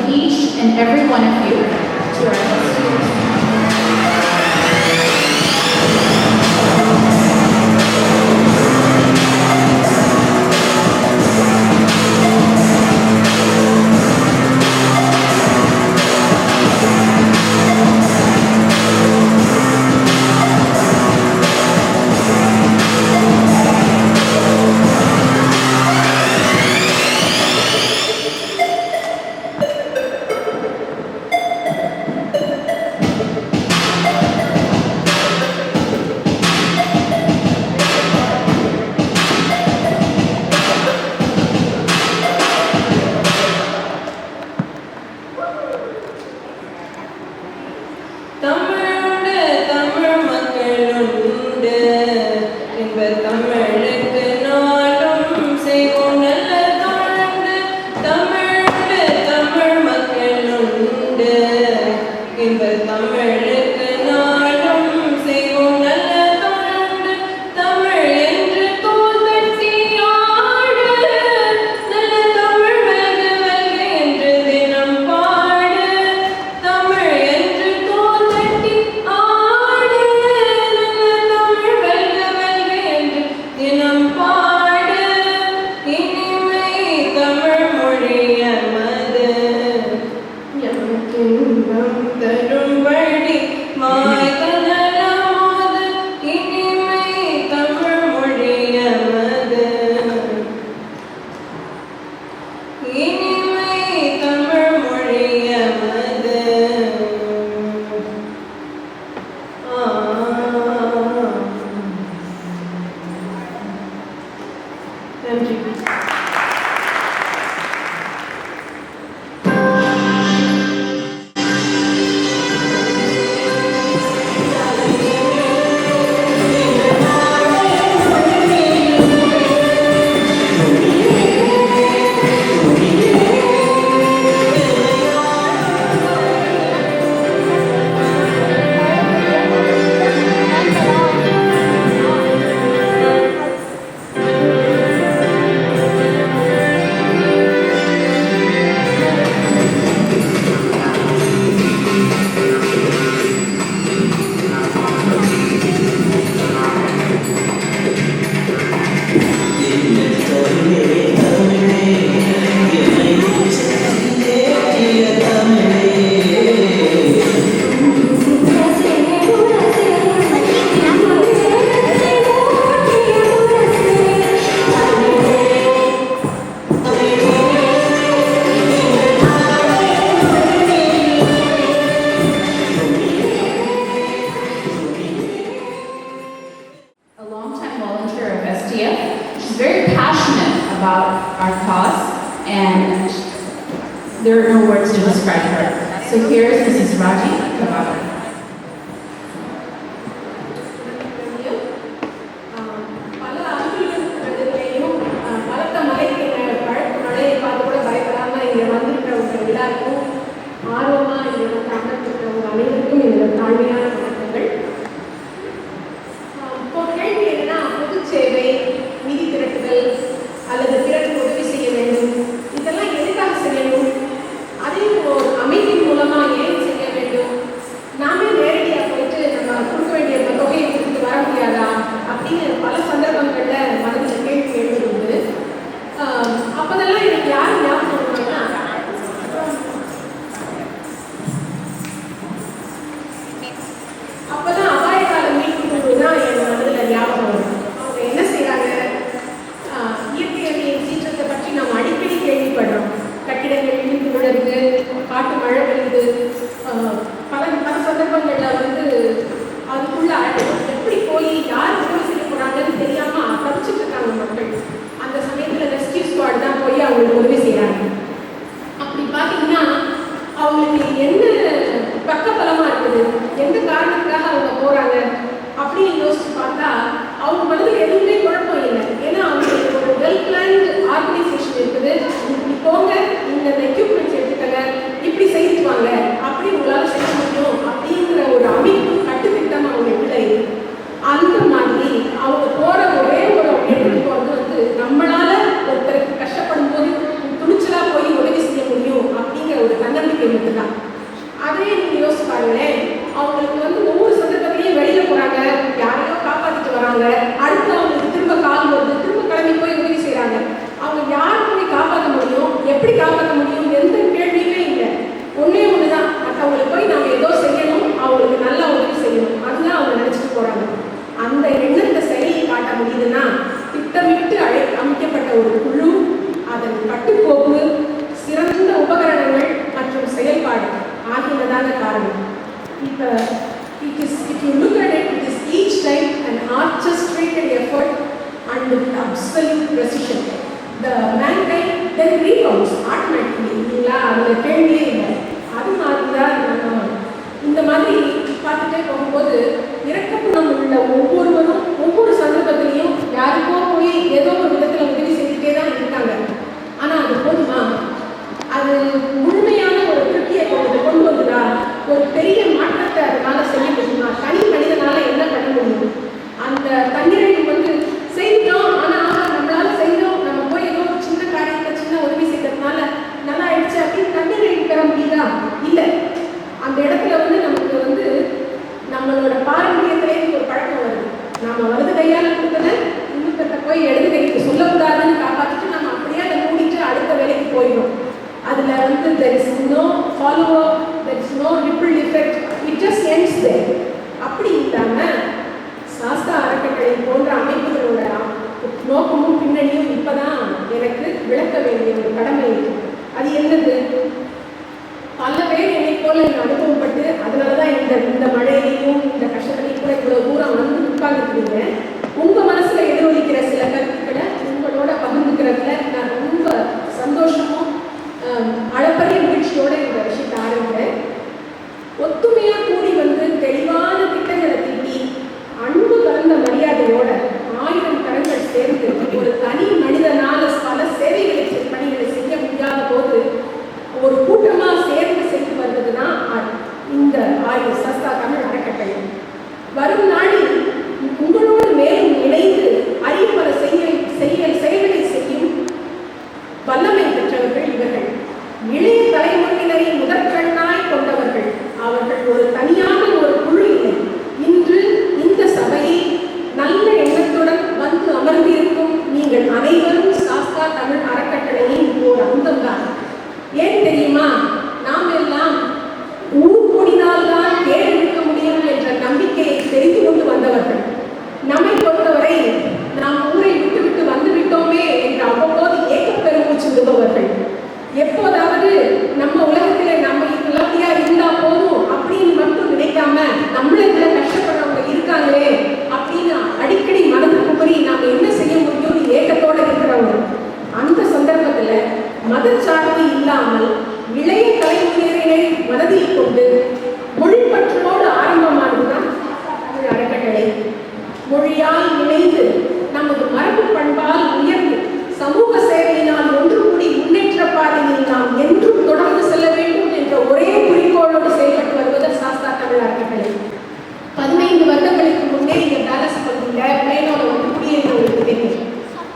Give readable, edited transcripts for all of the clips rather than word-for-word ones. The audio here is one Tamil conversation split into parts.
Each and every one of you to our festivals. There are no words to describe her. So here is Mrs. Raji Kavada. பல சந்தர்ப்பங்கள்ல அதுக்குள்ள எப்படி போய் யார் உதவி செய்ய போறாங்க முடியுதுன்னா திட்டமிட்டு அமைக்கப்பட்ட ஒரு குழு, அதன் கட்டுக்கோப்பு, சிறந்த உபகரணங்கள் மற்றும் செயல்பாடு ஆகியனதான காரணம். இப்போ if you look at it, it is each time an orchestrated effort and with absolute precision. The mankind then rebounds automatically. இல்லைங்களா, அதில் கேள்வியே இல்லை. அது மாதிரி தான் நம்ம இந்த மாதிரி பார்த்துட்டே போகும்போது இறக்கப்புறம் உள்ள ஒவ்வொருவரும் ஒவ்வொரு சந்தர்ப்பத்திலையும் யாருக்கோ போய் ஏதோ ஒரு விதத்தில் உதவி செஞ்சுட்டே தான் இருக்காங்க. ஆனால் அது போதுமா? அது முழுமையான ஒரு திருப்தியை கொண்டு வந்துதா? ஒரு பெரிய மாற்றத்தை அதனால செய்ய முடியுமா? தனி மனிதனால என்ன பண்ண முடியும்? அந்த தண்ணீரை செய்தோம், ஆனால் நம்மளால செய்தோம், நம்ம போய் ஏதோ சின்ன காரியத்தை சின்ன உதவி செய்யறதுனால நல்லா ஆயிடுச்சு அப்படின்னு தண்ணீரை பெற முடியுதா? இல்லை. அந்த இடத்துல நமக்கு நம்மளோட பாரம்பரியத்திலே ஒரு பழக்கம் வருது. நம்ம வருது கையால் கொடுத்ததை இன்னொருத்த போய் எடுத்து கைக்கு சொல்லக்கூடாதுன்னு காப்பாற்றிட்டு நம்ம அப்படியே அதை மூடிட்டு அடுத்த வேலைக்கு போயிடும். அதில் there is no follow up, there is no ripple effect, it just ends there. அப்படி இல்லாமல் சாஸ்தா அறக்கட்டளை போன்ற அமைப்புகளோட நோக்கமும் பின்னணியும் இப்போதான் எனக்கு விளக்க வேண்டிய ஒரு கடமை இருக்கு. அது என்னது? பல பேர் என்னை போல அனுபவப்பட்டு அதனால தான் இந்த மழையிலையும் இந்த கஷ்டத்திலையும் கூட இவ்வளோ தூரம் உட்கார்ந்துருக்கீங்க. உங்கள் மனசில் எதிரொலிக்கிற சில கருத்துக்களை உங்களோட பகிர்ந்துக்கிறதுல நான் ரொம்ப சந்தோஷமும் அளப்பரிய மகிழ்ச்சியோடு இந்த விஷயத்தை ஆரம்பிக்கிறேன். ஒத்துமையாக கூடி தெளிவான திட்டங்களை தீட்டி அன்பு கலந்த மரியாதையோட 1000 கரங்கள் சேர்ந்து ஒரு தனி மனிதனால பல சேவைகளை பணிகளை செய்ய முடியாத போது ஒரு கூட்டமாக சேர்ந்து செய்து வருவதுன்னா இந்த சாஸ்தா தமிழ் அறக்கட்டளை. வரும் நாளில் உங்களோடு மேலும் இணைந்து அரிய பல செயல்களை செய்யும் வல்லமை பெற்றவர்கள் இவர்கள். இளைய தலைமுறையினரை முதற்கண்ணாய் கொண்டவர்கள். அவர்கள் ஒரு தனியான ஒரு குழு இல்லை. இன்று இந்த சபையை நல்ல எண்ணத்துடன் அமர்ந்திருக்கும் நீங்கள் அனைவரும் சாஸ்தா தமிழ் அறக்கட்டளையின் ஒரு அங்கம்தான். ஏன் தெரியுமா? நாம் எல்லாம் ஊர் கூடினால்தான் தேர் எடுக்க முடியும் என்ற நம்பிக்கையை தெரிந்து கொண்டு வந்தவர்கள். நம்மை பொறுத்தவரை நாம் ஊரை விட்டு வந்துவிட்டோமே என்று அவ்வப்போது ஏக்கப்பெருமூச்சு விடுபவர்கள். எப்போதாவது நம்ம உலகத்தில் நம்ம நல்லபடியா இருந்தா போதும் அப்படின்னு மட்டும் நினைக்காம நம்மளை இதில் கஷ்டப்படுறவங்க இருக்காங்களே அப்படின்னு அடிக்கடி மனது குமரி நாம் என்ன செய்ய முடியும்னு ஏக்கத்தோடு இருக்கிறவங்க. அந்த சந்தர்ப்பத்தில் மதச்சார்பு இல்லாமல் இளைய தலைமுறையினரை மனதில் கொண்டு மொழிப்பற்றோடு ஆரம்பமானதுதான் தமிழ் அறக்கட்டளை. மொழியால் இணைந்து நமது மரபு பண்பால் உயர்ந்து சமூக சேவையினால் ஒன்று கூடி முன்னேற்ற பாதையில் நாம் என்றும் தொடர்ந்து செல்ல வேண்டும் என்ற ஒரே குறிக்கோளோடு செயல்பட்டு வருவது சாஸ்தா தமிழ் அறக்கட்டளை. 15 வருடங்களுக்கு முன்னே இங்கே டேலஸ் பகுதியில் பிளேனோவில் குடியேறினவங்களுக்கு தெரியும்.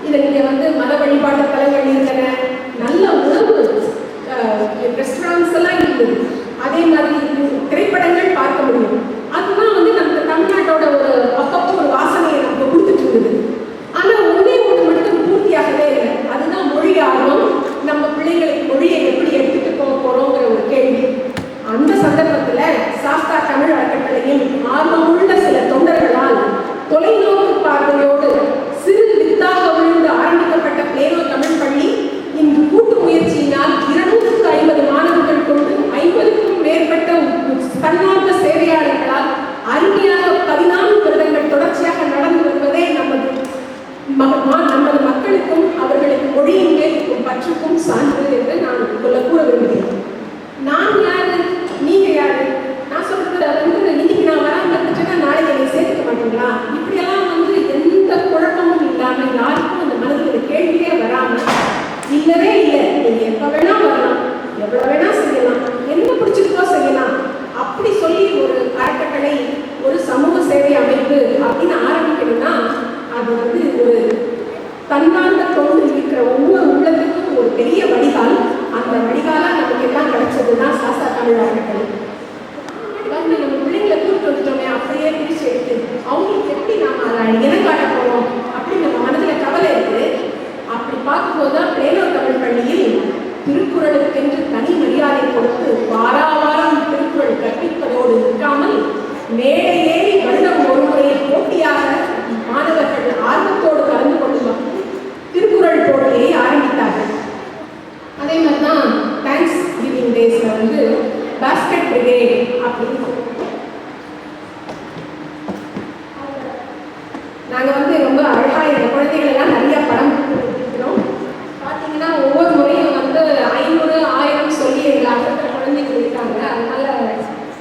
இதை நீங்கள் மத வழிபாட்டு தலங்கள் இருந்தன, நல்ல உணவு ரெஸ்டாரண்ட்ஸ் எல்லாம் இருந்தது. அதே மாதிரி திரைப்படங்கள் பார்க்க முடியும். அதுதான் நமக்கு தமிழ்நாட்டோட ஒரு அப்பப்போ ஒரு வாசனையை நமக்கு கொடுத்துட்டு இருந்தது. ஆனால் ஒன்றே ஒன்று மட்டும் பூர்த்தியாகவே இல்லை. அதுதான் மொழி ஆர்வம். நம்ம பிள்ளைகளுக்கு மொழியை எப்படி எடுத்துட்டு போக போறோங்கிற ஒரு கேள்வி. அந்த சந்தர்ப்பத்தில் சாஸ்தா தமிழ் அறக்கட்டளையின் ஆர்வமுள்ள சில தொண்டர்களால் தொலைநோக்கு பார்வையோடு சிறு வித்தாக விழுந்து ஆரம்பிக்கப்பட்ட பிளேனோ தமிழ் பள்ளி இன்று கூட்டு முயற்சியினால் 250 மாணவர்கள் கொண்டு 50க்கும் மேற்பட்ட தன்னார்வ சேவையாளர்களால் அருமையாக 14 வருடங்கள் தொடர்ச்சியாக நடந்து வருவதே நமது மக்களுக்கும் அவர்களுக்கு மொழியின் மேல் இருக்கும் பற்றுக்கும் சான்று என்று நான் கூற விரும்புகிறேன். நான் யாரு, நீங்க யாரு? நான் சொல்றது இன்னைக்கு நான் வராம இருந்துச்சுன்னா நாளைக்கு என்னை சேர்த்துக்க மாட்டீங்களா? இப்படியெல்லாம் எந்த குழப்பமும் இல்லாம யாருக்கும் அந்த மனதில் கேள்வியே வராம இல்லவே இல்லை. நீங்க எப்ப வேணா வரலாம், எவ்வளவு வேணா செய்யலாம், என்ன பிடிச்சிருக்கோ செய்யலாம் அப்படி சொல்லி ஒரு அறக்கட்டளை ஒரு சமூக சேவை அமைப்பு அப்படின்னு ஆரம்பிக்கணும்னா அது ஒரு தன்னார்வ தொண்டு இருக்கிற ஒவ்வொரு உள்ளத்துக்கும் ஒரு பெரிய வடிகால். அந்த வடிகாலா நமக்கு எல்லாம் கிடைச்சதுதான் சாஸ்தா தமிழ் அறக்கட்டளை. நம்ம பிள்ளைங்களை கூப்பிட்டு வந்துட்டோமே அப்படியே பிரிச்சு எடுத்து அவங்களுக்கு எப்படி நாம அதை இனங்காட்ட போறோம் அப்படின்னு நம்ம மனதுல கவலை இருக்கு. அப்படி பார்க்கும்போது தான் பிளேனோ தமிழ் பள்ளியில் திருக்குறளுக்கென்று தனி மரியாதை கொடுத்து வாராவாரம் திருக்குறள் கற்பிப்பதோடு நிற்காமல் மேலே ஏறி வருடம் ஒரு முறை போட்டியாக மாணவர்கள் ஆர்வம் குழந்தைகள் எல்லாம் நிறைய படம் கொடுத்துருக்கிறோம். பார்த்தீங்கன்னா ஒவ்வொரு முறையும் வந்து 500, 1000 சொல்லி எங்களை அகற்ற குழந்தைகள் இருக்காங்க. அதனால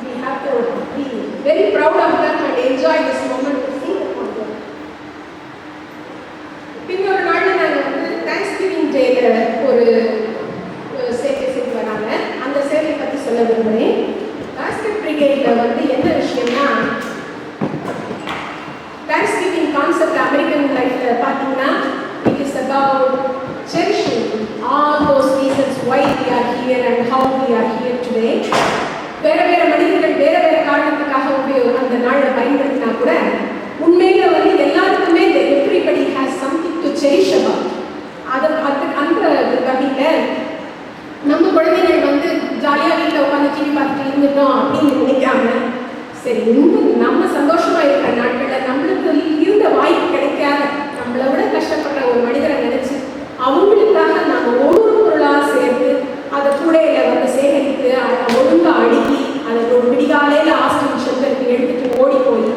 we have to be very proud of them and enjoy this moment to see them on board. பின்னொரு நாள் நாங்கள் வந்து தேங்க்ஸ்கிவிங் டேல ஒரு சேவை செய்து வராங்க. அந்த சேவையை பற்றி சொல்ல விரும்புகிறேன். பாஸ்கெட் பிரிகேடில் வந்து என்ன விஷயம்னா, தேங்க்ஸ்கிவிங் கான்செப்ட் அமெரிக்கன் லைஃப்பில் பார்த்தீங்கன்னா it is about cherishing all those reasons why we are here and how we are here today. வேற வேற மனிதர்கள் வேற வேற காரணத்துக்காக அந்த நாளை பயன்படுத்தினா கூட உண்மையில வந்து எல்லாருக்குமே everybody has something to cherish about. அந்த வகையில் நம்ம குழந்தைகள் வந்து ஜாலியாக வீட்டில் உட்காந்து டிவி பார்த்துட்டு இருந்துட்டோம் அப்படின்னு நினைக்காம, சரி இன்னும் நம்ம சந்தோஷமா இருக்கிற நாட்களில் நம்மளுக்கு இருந்த வாய்ப்பு கிடைக்காத நம்மளை விட கஷ்டப்படுற ஒரு மனிதரை நினைச்சு அவங்களுக்காக நம்ம ஒவ்வொரு பொருளாக சேர்த்து அதை கூடையில் வந்து சேகரித்து அதை ஒழுங்காக அடுக்கி அதை ஒரு விடிகாலையில் ஹாஸ்டல் ஷெல்டருக்கு எடுத்துட்டு ஓடி போய்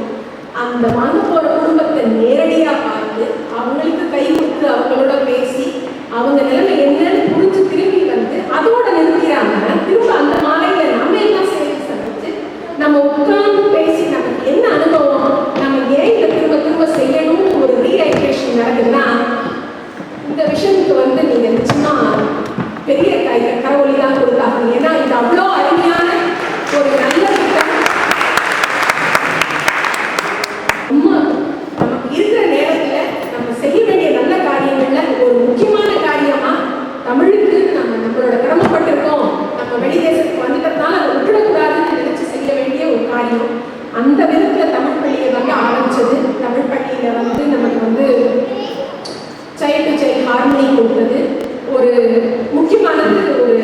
அந்த வாங்க போகிற குடும்பத்தை நேரடியாக பார்த்து அவங்களுக்கு கை கொடுத்து அவங்களோட பேசி அவங்க நிலைமை என்னன்னு புரிஞ்சு திரும்பி வந்து அதோட நிறுத்திடாம திரும்ப அந்த மாலையில் நம்ம எல்லாம் சேர்த்து சமைச்சு நம்ம உட்கார்ந்து பேசி நமக்கு என்ன அனுபவம், நம்ம ஏன் இதை திரும்ப திரும்ப செய்யணும்னு ஒரு ரீஐட்ரேஷன் நடக்குதுன்னா இந்த விஷயத்துக்கு வந்து நீங்கள் நிச்சயமா பெரிய கரவொலி தான் கொடுத்தாங்க. ஏன்னா இது அவ்வளோ அருமையான ஒரு நல்ல திட்டம். நமக்கு இருக்கிற நேரத்தில் நம்ம செய்ய வேண்டிய நல்ல காரியங்கள்ல ஒரு முக்கியமான காரியமா தமிழுக்கு நம்மளோட கடமைப்பட்டிருக்கோம். நம்ம வெளிதேசத்துக்கு வந்துட்டதுனால அதை விட்டுடக்கூடாதுன்னு நினைச்சு செய்ய வேண்டிய ஒரு காரியம். அந்த விதத்தில் தமிழ் பள்ளியை வந்து ஆரம்பிச்சது. தமிழ் பள்ளியில் வந்து நமக்கு வந்து சைல்டு டு சைல்டு ஹார்மனி கொடுத்தது ஒரு முக்கியமானது. ஒரு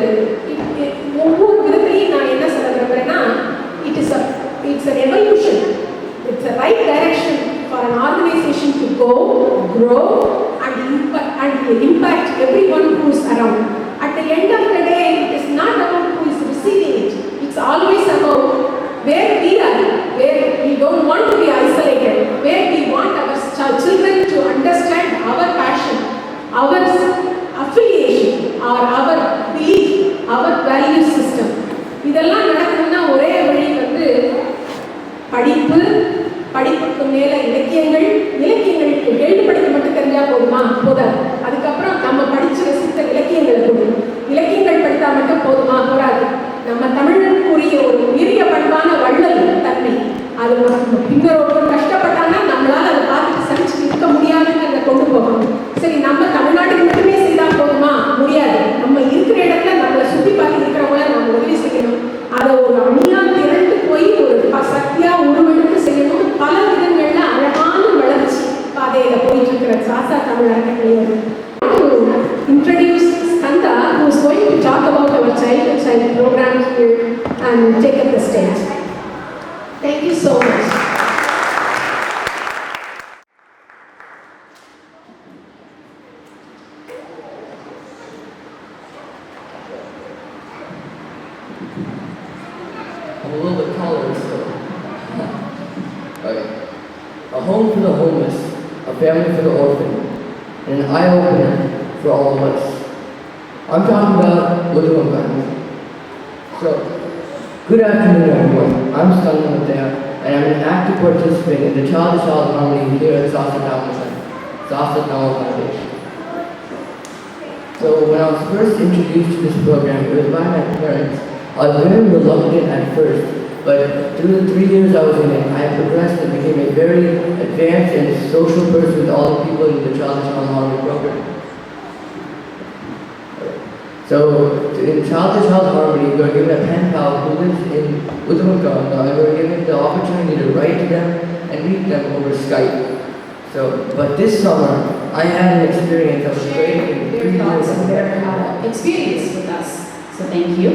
ஒவ்வொரு விதத்திலையும் நான் என்ன சொல்ல விரும்புகிறேன்னா, it's an evolution. It's a right direction for an organization to go, grow and impact everyone who is around. At the end of the day, it is not about who is receiving it. It's always about where we are, where we don't want to be isolated, where we want our children to understand our passion, our affiliation, or our belief, our value system. இதெல்லாம் நடக்கணும்னா ஒரே வழி வந்து படிப்புக்கு மேல இலக்கியங்களுக்கு எழுதி படிக்க மட்டும் தெரிஞ்சா போதாது. அதுக்கப்புறம் நம்ம படிச்சு ரசித்த இலக்கியங்கள் போதும். இலக்கியங்கள் படித்தா மட்டும் போதுமா? போராது. நம்ம தமிழுக்குரிய ஒரு உயரிய பண்பான வள்ளல் தன்மை அது பின்னரோடு கஷ்டப்பட்டாங்கன்னா நம்மளால அதை பார்த்துட்டு சலிச்சு இருக்க முடியாதுன்னு அதை கொண்டு போகணும். சரி, நம்ம தமிழ்நாட்டுக்கு மட்டுமே செய்தால் போதுமா? முடியாது. நம்ம இருக்கிற இடத்துல நம்மளை சுற்றி பார்த்து இருக்கிறவங்கள நம்ம உதவி செய்யணும். அதை ஒரு அணியா திரண்டு போய் ஒரு சக்தியா உருவெடுத்து செய்யணும். பல விதங்கள்ல அழகான வளர்ச்சி பாதையில போயிட்டு இருக்கிற சாசா தமிழ் அறக்கட்டளை introduce Skanda, who is going to talk about our child program here and take up the stage. Thank you so much. I'm a little bit taller, so. Okay. A home for the homeless, a family for the orphan, and an eye-opener for all of us. I'm talking about Udham Gandhi. So, good afternoon, everyone. I'm Skanda Mathaya, and I'm an active participant in the Child-to-Child Harmony here at Sasa Dhamma Foundation. So, when I was first introduced to this program, it was by my parents. I was very reluctant at first, but through the 3 years I was in it, I progressed and became a very advanced and social person with all the people in the Child-to-Child Harmony program. So, in Child-to-Child Harmony, we are given a pen pal who lives in Uttarakhand, and we are given the opportunity to write to them and meet them over Skype. So, but this summer, I had an experience that was great. Their thoughts and their experience with us. So, thank you.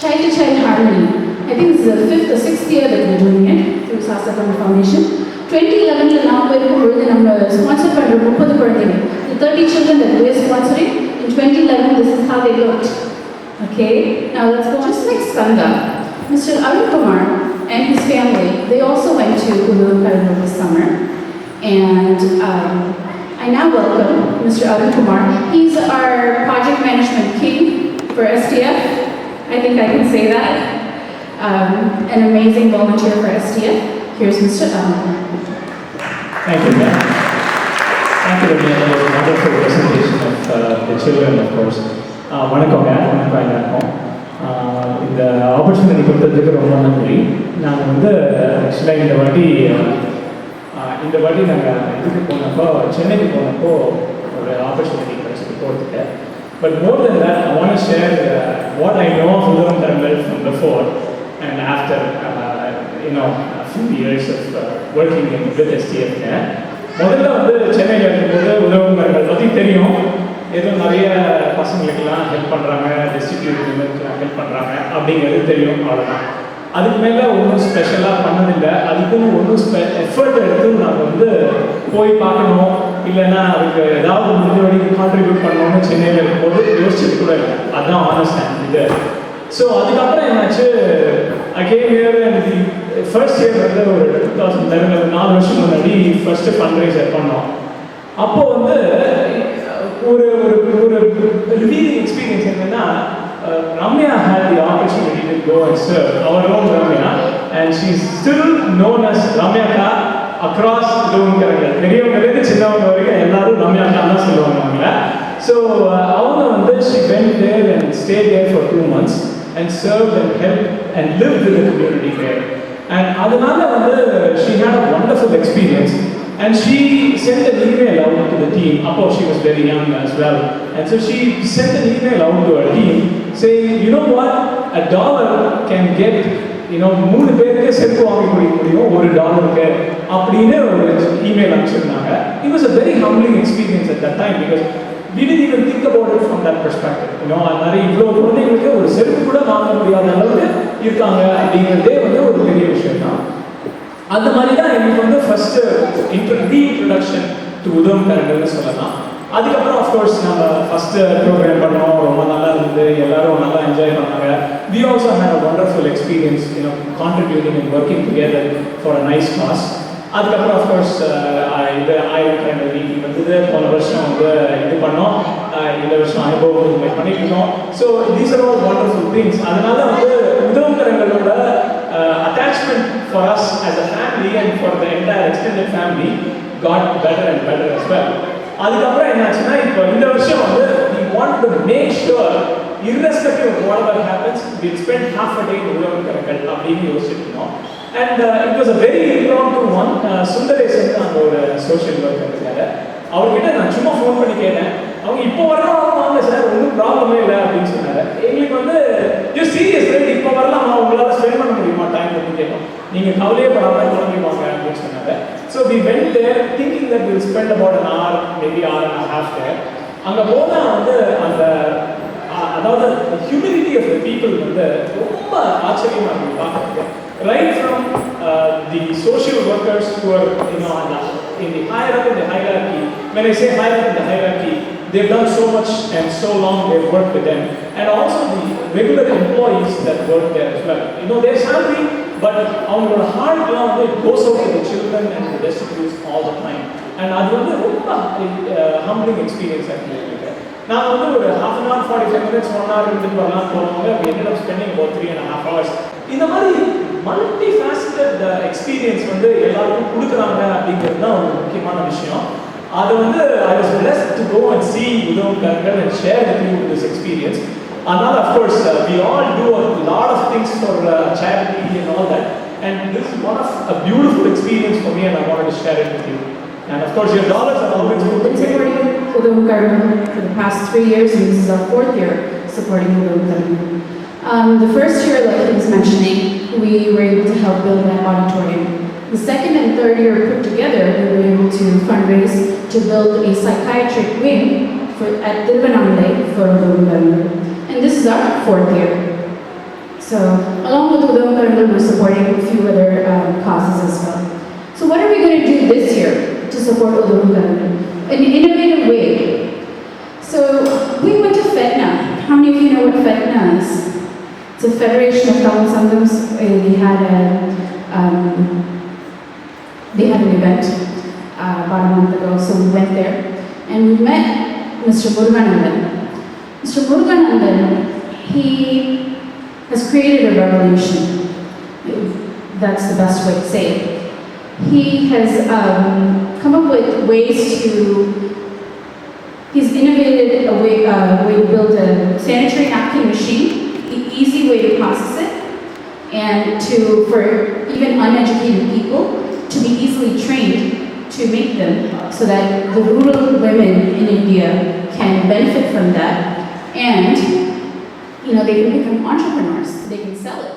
Child to Child Harmony. I think this is the 5th or 6th year that we're doing it through Sasa Dhamma Foundation. 2011 நாம் இருக்கும்பொழுது நம்ம ஸ்பான்சர் பண்ணுற 30 குழந்தைகள், the 30 children that we're sponsoring in 2011, this is how they looked. Okay, now let's go just like Skanda. Mr. Arun Kumar and his family, they also went to Uluru this summer, and I now welcome Mr. Arun Kumar. He's our project management king for STF. I think I can say that. An amazing volunteer for STF. Here's Mr. Arun. Thank you, ma'am. Thank you, ma'am. It was a wonderful presentation of the children, of course. வணக்கங்க வணக்கம் எல்லாருக்கும் இந்த ஆப்பர்ச்சுனிட்டி கொடுத்ததுக்கு ரொம்ப நன்றி. நாங்கள் வந்து ஆக்சுவலாக இந்த வாட்டி நாங்கள் இதுக்கு போனப்போ சென்னைக்கு போனப்போ ஒரு ஆப்பர்ச்சுனிட்டி கிடச்சிட்டு போகிறதுக்கு. But more than that I want to share what I know of Udhayam Tharangal from before and after a few years of working with STF. முதல்ல வந்து சென்னையில் இருக்கும்போது உதவுங்கர்கள் பற்றி தெரியும். ஏதோ நிறைய பசங்களுக்கெல்லாம் ஹெல்ப் பண்ணுறாங்க, டிஸ்ட்ரிபியூஷனுக்கெல்லாம் ஹெல்ப் பண்ணுறாங்க அப்படிங்கிறது தெரியும், அவ்வளோதான். அதுக்கு மேலே ஒன்றும் ஸ்பெஷலாக பண்ணதில்லை. அதுக்குன்னு ஒன்றும் எஃபர்ட் எடுத்து நாங்கள் வந்து போய் பார்க்கணும், இல்லைன்னா அதுக்கு ஏதாவது முடிஞ்ச வரைக்கும் கான்ட்ரிபியூட் பண்ணணும்னு சென்னையில் இருக்கும்போது யோசிச்சுட்டு கூட இல்லை. அதுதான் ஆனஸ்ட் இது. ஸோ அதுக்கப்புறம் என்னாச்சு, again year and first year வந்து ஒரு 2011 4 வருஷம் முன்னாடி ஃபர்ஸ்ட் ஃபண்ட் ரைசர் பண்ணோம். அப்போது வந்து ஒரு ஒரு ரிவீலிங் எக்ஸ்பீரியன்ஸ் என்னன்னா, Ramya had the opportunity to go and serve, our own Ramya, and she's still known as Ramya Ka across Udavunkarangal. பெரியவங்களுக்கு சின்னவங்க வரைக்கும் எல்லாரும் Ramya Ka தான் சொல்லுவாங்க அவங்கள. ஸோ அவங்க வந்து she went there and stayed there for 2 months and served and helped and lived with the community there. And அதனால வந்து she had a wonderful experience. And she sent an email out to the team. Appo she was very young as well. And so she sent an email out to her team saying, you know what, $1 can get, மூணு பேருக்கு செருப்பு வாங்கி கொடுக்க முடியும் $1 அப்படின்னு ஒரு email அனுப்பிச்சிருந்தாங்க. It was a very humbling experience at that time because we didn't even think about it from that perspective. நிறைய இவ்வளோ குழந்தைங்களுக்கு ஒரு செருப்பு கூட வாங்க முடியாத அளவுக்கு இருக்காங்க அப்படிங்கிறதே வந்து ஒரு பெரிய விஷயம் தான். அந்த மாதிரி தான் எங்களுக்கு வந்து ஃபர்ஸ்ட் ரீஇன்ட்ரடக்ஷன் டு உதவங்கரங்கள்னு சொல்லலாம். அதுக்கப்புறம் அஃப்கோர்ஸ் நம்ம ஃபர்ஸ்ட் ப்ரோக்ராம் பண்ணோம், ரொம்ப நல்லா இருந்தது, எல்லாரும் நல்லா என்ஜாய் பண்ணாங்க. We also had a wonderful experience contributing and working together for a nice cause. அதுக்கப்புறம் அஃப்கோர்ஸ் இது 1000 மீட்டிங் வந்தது. போன வருஷம் வந்து இது பண்ணோம், இந்த வருஷம் அனுபவம் பண்ணிட்டு இருக்கோம். So these are all wonderful things. அதனால வந்து உதவங்கரங்களோட attachment for us as a family and for the entire extended family got better and better as well. அதுக்கப்புறம் என்னாச்சுன்னா, இப்போ இந்த வருஷம் வந்து we want to make sure irrespective of whatever happens we'll spend half a day in உதவங்கரங்கள் அப்படின்னு யோசிச்சுட்டு இருந்தோம். And it was a very impromptu one. Sundaresan அந்த ஒரு சோஷியல் ஒர்க்கர் இருக்காரு, அவர்கிட்ட நான் சும்மா ஃபோன் பண்ணி கேட்டேன். அவங்க இப்போ வரலாம் வாங்க சார், ஒன்றும் ப்ராப்ளமே இல்லை அப்படின்னு சொன்னாங்க. எங்களுக்கு வந்து சீரியஸ் ரைட், இப்போ வரலாம் உங்களால் ஸ்பெண்ட் பண்ண முடியுமா டைம் அப்படின்னு கேட்டோம். நீங்கள் கவலையே படாமல் கிளம்பிவாங்க அப்படின்னு சொன்னாங்க. So we went there thinking that will spend about an hour, maybe hour and a half there. அங்கே போனால் வந்து அந்த அதாவது ஹியூமிலிட்டி ஆஃப் த பீப்புள் வந்து ரொம்ப ஆச்சரியமாக இருக்குது பார்க்குறது. Right from the social workers who are in the higher up in the hierarchy. When I say higher up in the hierarchy, they've done so much and so long they've worked with them. And also the regular employees that work there as well. Their salary, but our heart it goes out to the children and the destitutes all the time. And that's a humbling experience actually. Now, we half an hour, 45 minutes, 1 hour, we ended up spending about 3.5 hours. In the multifaceted experience, எல்லாருக்கும் கொடுக்குறாங்க அப்படிங்கிறது தான் ஒரு முக்கியமான விஷயம். அது I was blessed to go and see உதவங்கரங்கள் and share with you this experience. அதனால of course we all do a lot of things for charity and all that, and this is one of a beautiful experience for me and I wanted to share it with you. And of course your dollars are always supporting Udavunkarangal for the past 3 years, and this is our 4th year supporting Udavunkarangal. The first year, like he was mentioning, we were able to help build that auditorium. The second and third year put together, we were able to fundraise to build a psychiatric wing at Tilvanamale for Udavunkarangal. And this is our 4th year. So along with Udavunkarangal, we're supporting a few other causes as well. So what are we going to do this year to support Udavunkarangal? In an innovative way. So we went to FEDNA. How many of you know what FEDNA is? It's a Federation of Tamil Sangams. They had an event about a month ago, so we went there. and we met Mr. Muruganandan. Mr. Muruganandan, he has created a revolution. That's the best way to say it. He has come up with ways he's innovated a way to build a sanitary napkin machine, an easy way to process it, and for even uneducated people to be easily trained to make them so that the rural women in India can benefit from that and they can become entrepreneurs. They can sell it.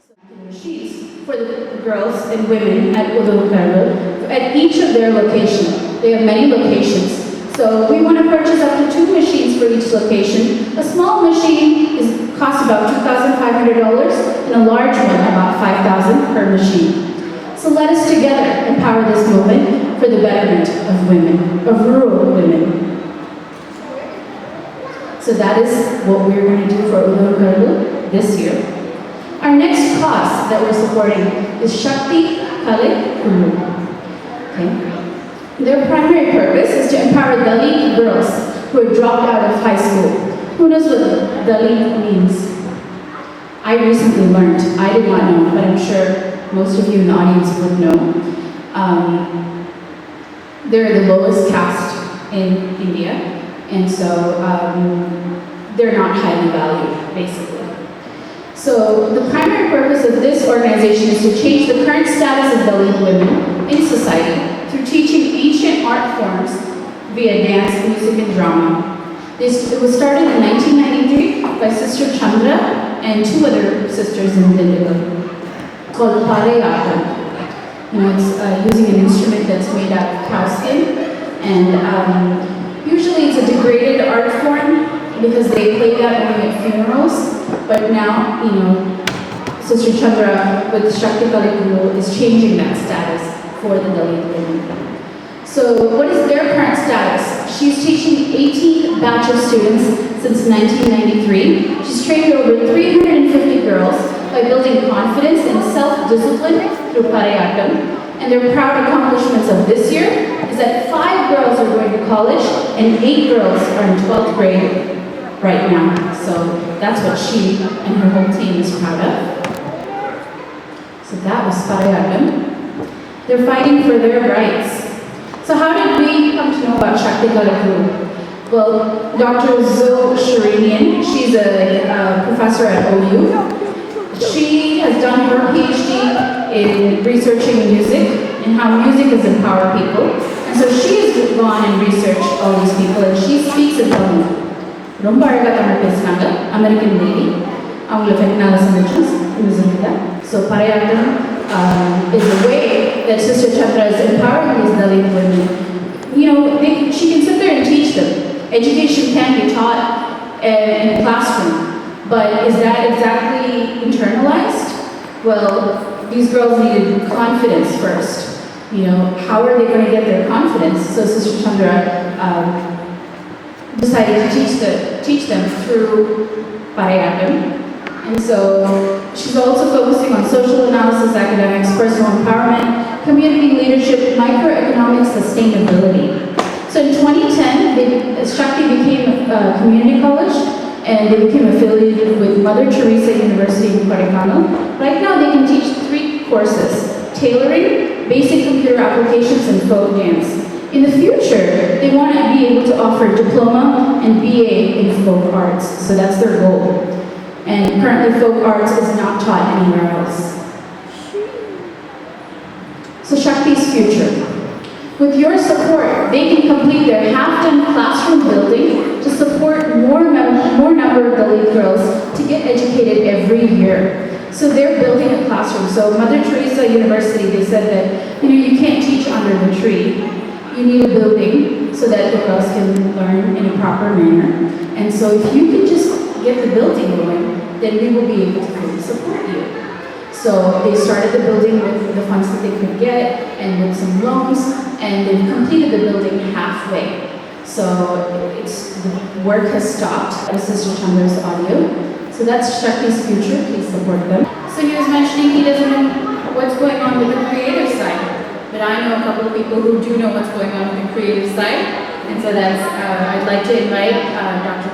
So machines for the girls and women at Udurkarlu at each of their locations. They have many locations. So we want to purchase up to 2 machines for each location. A small machine costs about $2,500 and a large one about $5,000 per machine. So let us together empower this movement for the betterment of women, of rural women. So that is what we're going to do for Udurkarlu this year. Our next cause that we're supporting is Shakti Kalik Kulu. Okay. Their primary purpose is to empower Dalit girls who have dropped out of high school. Who knows what Dalit means? I recently learned. I did not know, but I'm sure most of you in the audience would know. They're the lowest caste in India, and so they're not highly valued, basically. So the primary purpose of this organization is to change the current status of Dalit women in society through teaching ancient art forms via dance, music, and drama. It was started in 1993 by Sister Chandra and 2 other sisters in Dindigul, called Parayattam. It's using an instrument that's made out of cow skin, and usually it's a degraded art form because they play that only at funerals. But now, Sister Chandra with Shakti Kalik Kulu is changing that status for the Dalit women. So what is their current status? She's teaching 18 batch of students since 1993. She's trained over 350 girls by building confidence and self-discipline through Parayattam. And their proud accomplishments of this year is that 5 girls are going to college and 8 girls are in 12th grade right now. So that's what she and her whole team is proud of. So that was Parayattam. They're fighting for their rights. So how did we come to know about Shakti Kalik Kulu? Well, Dr. Zoe Sharinian, she's a professor at OU. She has done her PhD in researching music and how music has empowered people. And so she has gone and researched all these people, and she speaks in Tamil. ரொம்ப அழகா தமிழ் பேசுறாங்க. American lady. அவங்கள ஃபெக்னால சந்திச்சோம். So Parayattam is a way that Sister Chandra is empowering these Dalit women. She can sit there and teach them. Education can be taught in a classroom, but is that exactly internalized? Well, these girls needed confidence first. How are they going to get their confidence? So Sister Chandra decided to teach them through Parayattam. And so she's also focusing on social analysis, academics, personal empowerment, community leadership, microeconomic sustainability. So in 2010, Shakti became a community college, and they became affiliated with Mother Teresa University in Kodaikanal. Right now they can teach 3 courses: tailoring, basic computer applications, and folk dance. In the future, they want to be able to offer diploma and BA in folk arts, so that's their goal. And currently folk arts is not taught anywhere else. So Shakti's future. With your support, they can complete their half-done classroom building to support more number of Dalit girls to get educated every year. So they're building a classroom. So Mother Teresa University, they said that, you can't teach under the tree. You need a building so that the girls can learn in a proper manner. And so if you can just get the building going, then we will be able to fully support you. So they started the building with the funds that they could get and with some loans, and they've completed the building halfway. So the work has stopped. This is Sister Chandra's audio. So that's Shakti's future. Please support them. So he was mentioning he doesn't know what's going on with the creative side. But I know a couple of people who do know what's going on with the creative side. And so so I'd like to invite Dr.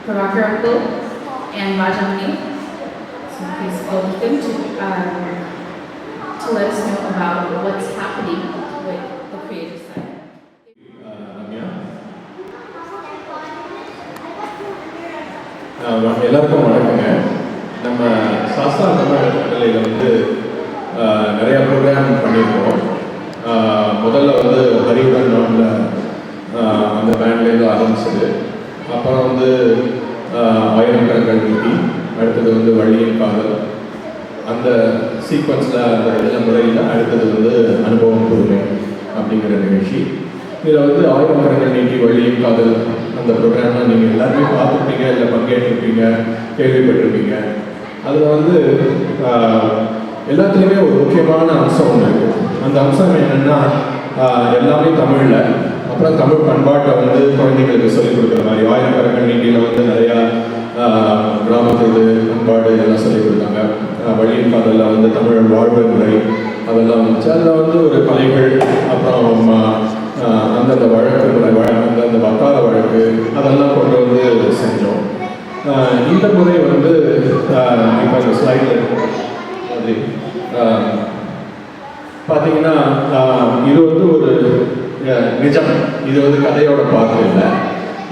Prabhakar Uncle and Rajamani. So please go with them to let us know about what's happening with the creative side. எல்லாருக்கும் வணக்கங்க. நம்ம சாஸ்தா தமிழ் கடலையில் வந்து நிறையா ப்ரோக்ராம் பண்ணியிருக்கோம். முதல்ல வந்து ஹரிவுடன் நாட்டில் அந்த பேண்ட்லேருந்து ஆரம்பிச்சது. அப்புறம் வந்து ஆயிரம் கரங்கள் நீட்டி, அடுத்தது வந்து வள்ளியின் காதல், அந்த சீக்வன்ஸில் அந்த எல்லா முறையில் அடுத்தது வந்து அனுபவம் புதுமை அப்படிங்கிற நிகழ்ச்சி. இதில் வந்து ஆயிரம் கரங்கள் நீட்டி, வள்ளியின் காதல் அந்த ப்ரோக்ராம்லாம் நீங்கள் எல்லாருமே பார்த்துருப்பீங்க, இல்லை பங்கேற்றிருப்பீங்க, கேள்விப்பட்டிருப்பீங்க. அதில் வந்து எல்லாத்துலேயுமே ஒரு முக்கியமான அம்சம் ஒன்று இருக்குது. அந்த அம்சம் என்னென்னா எல்லாமே தமிழில், அப்புறம் தமிழ் பண்பாட்டை வந்து குழந்தைங்களுக்கு சொல்லிக் கொடுக்குற மாதிரி. ஆயிரம் கரங்கள் நீட்டியில் வந்து நிறையா கிராமத்து பண்பாடு இதெல்லாம் சொல்லிக் கொடுத்தாங்க. வள்ளியின் காதலில் வந்து தமிழ் வாழ்வு முறை அதெல்லாம் வந்துச்சு. அதில் வந்து ஒரு கலைகள், அப்புறம் அந்தந்த வழக்கு முறை, அந்தந்த வக்கால வழக்கு அதெல்லாம் கொண்டு வந்து செஞ்சோம். இந்த முறை வந்து இப்போ இந்த ஸ்லைடில் மாதிரி பார்த்தீங்கன்னா இது வந்து ஒரு நிஜம். இது வந்து கதையோட பார்த்து இல்லை.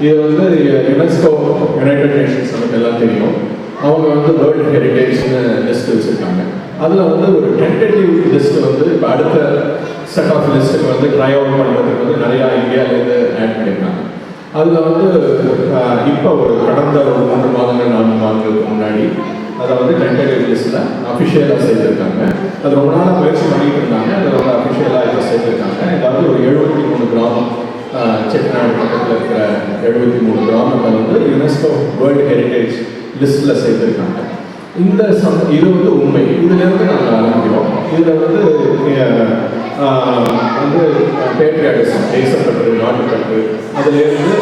இது வந்து யுனெஸ்கோ, யுனைடெட் நேஷன்ஸ் நமக்கு எல்லாம் தெரியும். அவங்க வந்து வேர்ல்டு ஹெரிட்டேஜ்னு லிஸ்ட் வச்சுருக்காங்க. அதில் வந்து ஒரு டென்டேட்டிவ் லிஸ்ட் வந்து இப்போ அடுத்த செட் ஆஃப் லிஸ்ட்டுக்கு வந்து ட்ரை அவுட் பண்ணுறதுக்கு வந்து நிறையா இந்தியாவிலேருந்து ஆட் பண்ணியிருக்காங்க. அதில் வந்து இப்போ ஒரு கடந்த ஒரு 3 மாதங்கள் 4 மாதங்களுக்கு முன்னாடி அதை வந்து டென்டேட்டிவ் லிஸ்ட்டில் அஃபிஷியலாக சேர்த்துருக்காங்க. அது ரொம்ப நாளாக முயற்சி பண்ணிட்டு இருந்தாங்க. அதில் வந்து அஃபிஷியலாக இப்போ சேர்த்துருக்காங்க. ஏதாவது ஒரு 73 கிராமம், செட்டிநாடு பக்கத்தில் இருக்கிற 73 கிராமத்தை வந்து யுனெஸ்கோ வேர்ல்டு ஹெரிட்டேஜ் லிஸ்ட்டில் சேர்த்துருக்காங்க. இது வந்து உண்மை. இதுலேருந்து நாங்கள் ஆரம்பிக்கிறோம். இதில் வந்து பேட்ரியாட்டிசம், தேசப்பற்று, நாட்டுப்பற்று, அதுலேருந்து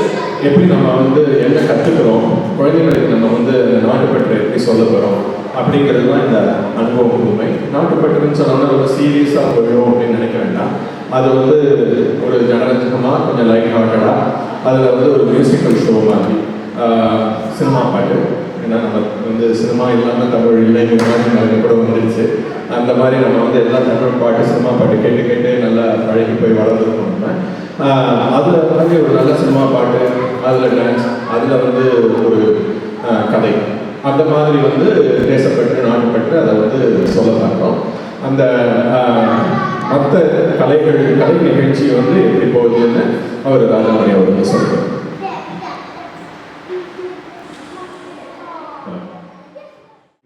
எப்படி நம்ம வந்து என்ன கற்றுக்கிறோம், குழந்தைங்களுக்கு நம்ம வந்து நாட்டுப்பற்று எப்படி சொல்ல போகிறோம் அப்படிங்கிறது தான் இந்த அனுபவம் புதுமை. நாட்டுப்பற்றுன்னு சொன்னோம்னா ரொம்ப சீரியஸாக போயிடும் அப்படின்னு நினைக்க வேண்டாம். அது வந்து ஒரு ஜனரஞ்சகமாக கொஞ்சம் லைட் ஹார்ட்டடாக, அதில் வந்து ஒரு மியூசிக்கல் ஷோ மாதிரி, சினிமா பாட்டு. ஏன்னா நம்ம வந்து சினிமா இல்லாமல் தமிழ் இல்லைன்னு மாதிரி கூட வந்துடுச்சு. அந்த மாதிரி நம்ம வந்து எல்லா தமிழ் பாட்டு, சினிமா பாட்டு கேட்டு கேட்டு நல்லா பழகி போய் வளர்ந்துருக்கோம். நம்ம அதில் வந்து ஒரு நல்ல சினிமா பாட்டு, அதில் டான்ஸ், அதில் வந்து ஒரு கதை, அந்த மாதிரி வந்து தேசப்பற்று, நாட்டுப்பற்று அதை வந்து சொல்ல பார்க்குறோம். அந்த மற்ற கலை நிகழ்ச்சி வந்து எப்படி போகுதுன்னு அவர் ராஜாமணி அவர்கள் சொல்கிறார்.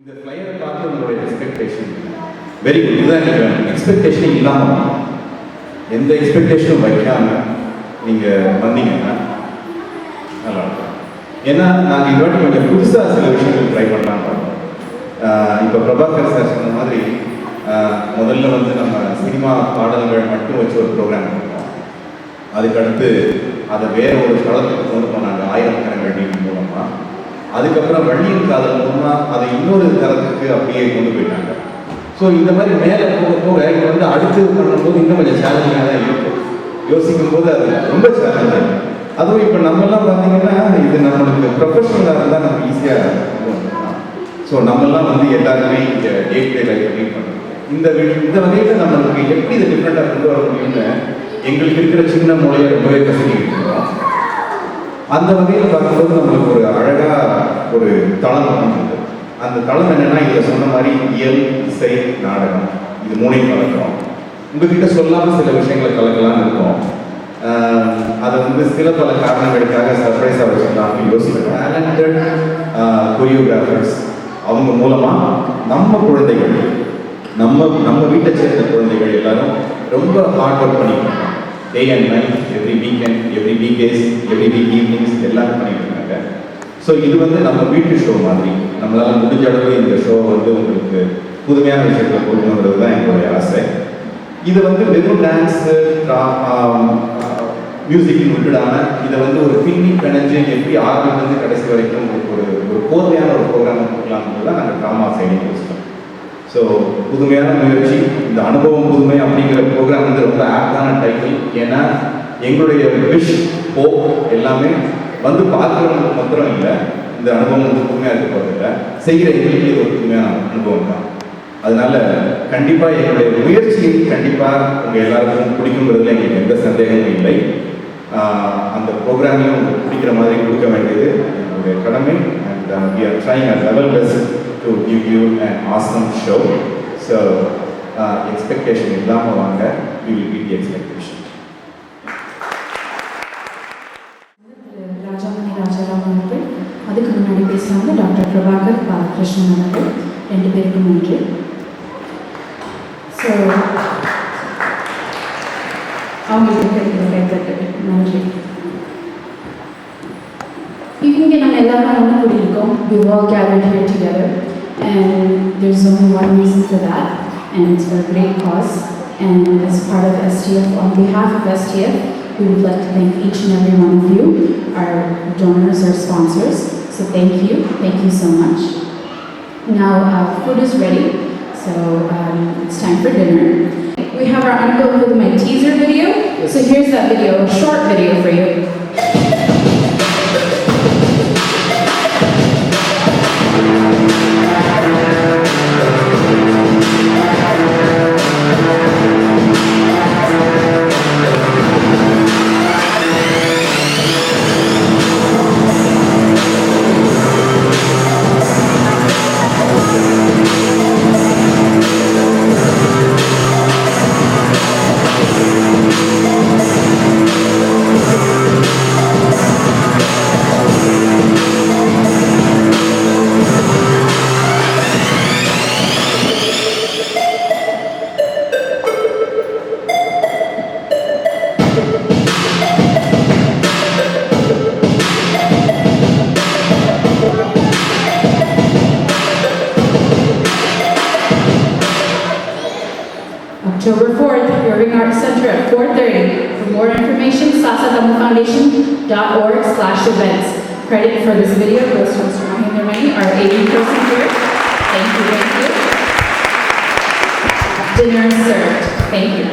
இந்த ஃப்ளையரை பார்த்து உங்களுடைய எக்ஸ்பெக்டேஷன் வெரி குட். இதுதான் நீங்கள் எக்ஸ்பெக்டேஷன் இல்லாமல், எந்த எக்ஸ்பெக்டேஷனும் வைக்காமல் நீங்கள் வந்தீங்கன்னா நல்லா இருக்கும். ஏன்னா நாங்கள் இந்த வாட்டி கொஞ்சம் புதுசாக சில விஷயங்கள் ட்ரை பண்ணலாம் பார்த்தோம். இப்போ பிரபாகர் சார் சொன்ன மாதிரி முதல்ல வந்து நம்ம சினிமா பாடல்கள் மட்டும் வச்சு ஒரு ப்ரோக்ராம் பண்ணோம். அதுக்கடுத்து அதை வேற ஒரு தளத்துக்கு கொண்டு போனாங்க, ஆயிரம் கரங்கள் நீட்டி மூலமாக. அதுக்கப்புறம் வள்ளியின் காதல் மூலமாக அதை இன்னொரு தரத்துக்கு அப்படியே கொண்டு போயிட்டாங்க. ஸோ இந்த மாதிரி மேலே போக போக இது வந்து அடுத்து பண்ணும்போது இன்னும் கொஞ்சம் சேலஞ்சிங்காக தான் இருக்கும். யோசிக்கும் போது அது ரொம்ப சேலஞ்சிங். அதுவும் இப்போ நம்மெல்லாம் பார்த்தீங்கன்னா இது நம்மளுக்கு ப்ரொஃபஷனலாக இருந்தால் நம்ம ஈஸியாக பண்ணலாம். ஸோ நம்மெல்லாம் வந்து எல்லாருமே இங்கே day to day life lead பண்ணுறோம். இந்த வகையில் நம்மளுக்கு எப்படி இதை டிஃப்ரெண்ட்டாக கொண்டு வர முடியும்னு எங்களுக்கு இருக்கிற சின்ன மூலையை ரொம்பவே கசக்கிட்டு இருக்கோம். அந்த வகையில் பார்க்கும்போது நம்மளுக்கு ஒரு அழகாக ஒரு தளம் அமைஞ்சிருக்கு. அந்த தளம் என்னென்னா இதில் சொன்ன மாதிரி இயல், இசை, நாடகம், இது மூணையும் கலக்கிறோம். உங்ககிட்ட சொல்லாமல் சில விஷயங்களை கலக்கலாம்னு இருக்கோம். அதை வந்து சில பல காரணங்களுக்காக சர்ப்ரைஸாக வச்சுக்கலாம்னு யோசிக்கிறோம். டேலண்டட் கொரியோகிராஃபர்ஸ் அவங்க மூலமாக நம்ம குழந்தைகள், நம்ம வீட்டை சேர்ந்த குழந்தைகள் எல்லாரும் ரொம்ப ஹார்ட் ஒர்க் பண்ணியிருக்காங்க. Day and night, every weekend, every week days, every week evenings எல்லாரும் பண்ணிட்டு இருக்காங்க. ஸோ இது வந்து நம்ம வீட்டு ஷோ மாதிரி. நம்மளால் முடிஞ்ச அளவு இந்த ஷோ வந்து உங்களுக்கு புதுமையான விஷயங்களை கொடுக்கணுங்கிறது தான் என்னுடைய ஆசை. இது வந்து வெறும் டான்ஸு, மியூசிக் விட்டுடாமல் இதை வந்து ஒரு பின்னி பிணைஞ்சு எப்படி ஆரம்பித்து கடைசி வரைக்கும் ஒரு கோர்வையான ஒரு ப்ரோக்ராம் கொடுக்கலாம்னு தான் நாங்கள் ட்ராமா சைடிங் வச்சுட்டோம். ஸோ புதுமையான முயற்சி, இந்த அனுபவம் புதுமை அப்படிங்கிற ப்ரோக்ராம் வந்து ரொம்ப ஆப்டான டைட்டில். ஏன்னா எங்களுடைய விஷ் ஹோப் எல்லாமே வந்து பார்க்குறவங்க மாத்திரம் இல்லை, இந்த அனுபவம் வந்து புதுமையாக இருக்க போகிறதில்ல, செய்கிற எங்களுக்கு இது ஒரு புதுமையான அனுபவம் தான். அதனால கண்டிப்பாக எங்களுடைய முயற்சியை கண்டிப்பாக உங்கள் எல்லாருக்கும் பிடிக்குங்கிறதுல எங்களுக்கு எந்த சந்தேகமும் இல்லை. அந்த ப்ரோக்ராமையும் உங்களுக்கு பிடிக்கிற மாதிரி கொடுக்க வேண்டியது எங்களுடைய கடமை. And we are trying our level best to give you an awesome show. So expectation இல்லாமல் வாங்க, we will beat the expectation. Rajamani Rajaram அவர்கள், அதுக்கு முன்னாடி பேசுகிறாங்க டாக்டர் பிரபாகர் பாலகிருஷ்ணன் அவர்கள். 2 பேருக்கும் நன்றி. ஸோ அவங்களுக்கு கைத்தட்டு நன்றி. இங்கே நம்ம எல்லாரும் ஒன்று கூடியிருக்கோம். We've all gathered here together and there's only one reason for that, and it's for a great cause. And as part of STF, on behalf of STF, we would like to thank each and every one of you, our donors, our sponsors. So thank you so much. Now food is ready, so it's time for dinner. We have our Uncle with my teaser video. So here's that video, a short video for you. October 4th, Irving Arts Center at 4:30. For more information, sasadamufoundation.org/events. Credit for this video goes to Mr. Mahendra Mani, our AV person here. Thank you. Dinner served. Thank you.